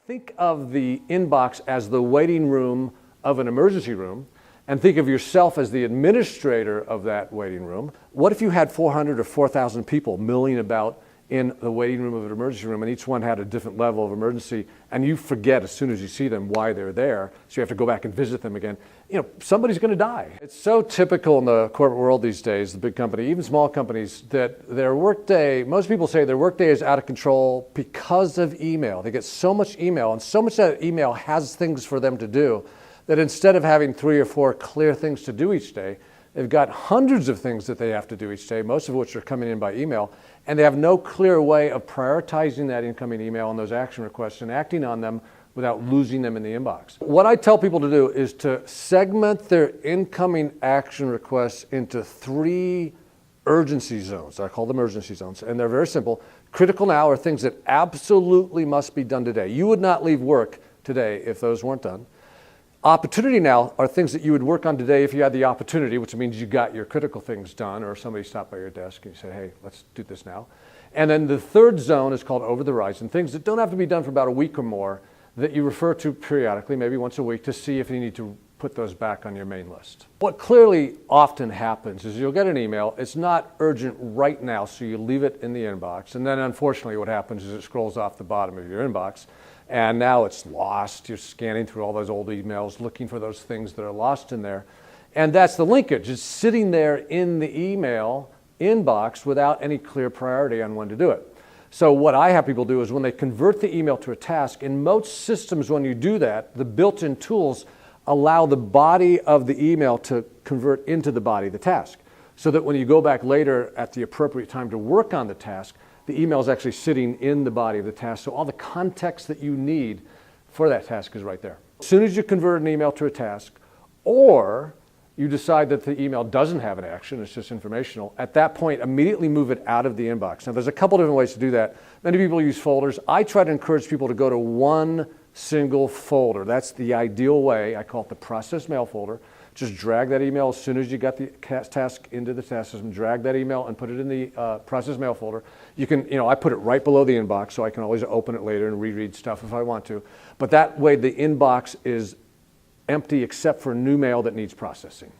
Think of the inbox as the waiting room of an emergency room, and think of yourself as the administrator of that waiting room. What if you had 400 or 4,000 people milling about in the waiting room of an emergency room, and each one had a different level of emergency, and you forget as soon as you see them why they're there, so you have to go back and visit them again? Somebody's going to die. It's so typical in the corporate world these days, the big company, even small companies, that their workday, most people say their workday is out of control because of email. They get so much email, and so much that email has things for them to do, that instead of having 3 or 4 clear things to do each day, they've got hundreds of things that they have to do each day, most of which are coming in by email, and they have no clear way of prioritizing that incoming email and those action requests and acting on them without losing them in the inbox. What I tell people to do is to segment their incoming action requests into 3 urgency zones. I call them urgency zones, and they're very simple. Critical now are things that absolutely must be done today. You would not leave work today if those weren't done. Opportunity now are things that you would work on today if you had the opportunity, which means you got your critical things done, or somebody stopped by your desk and you said, hey, let's do this now. And then the third zone is called over the horizon, things that don't have to be done for about a week or more, that you refer to periodically, maybe once a week, to see if you need to put those back on your main list. What clearly often happens is you'll get an email, it's not urgent right now, so you leave it in the inbox, and then unfortunately what happens is it scrolls off the bottom of your inbox, and now it's lost. You're scanning through all those old emails, looking for those things that are lost in there. And that's the linkage. It's sitting there in the email inbox without any clear priority on when to do it. So what I have people do is when they convert the email to a task, in most systems when you do that, the built-in tools allow the body of the email to convert into the body of the task. So that when you go back later at the appropriate time to work on the task, the email is actually sitting in the body of the task, so all the context that you need for that task is right there. As soon as you convert an email to a task, or you decide that the email doesn't have an action, it's just informational, at that point, immediately move it out of the inbox. Now, there's a couple different ways to do that. Many people use folders. I try to encourage people to go to one single folder. That's the ideal way. I call it the process mail folder. Just drag that email as soon as you got the task into the task system, drag that email and put it in the process mail folder. You can, I put it right below the inbox so I can always open it later and reread stuff if I want to. But that way the inbox is empty except for new mail that needs processing.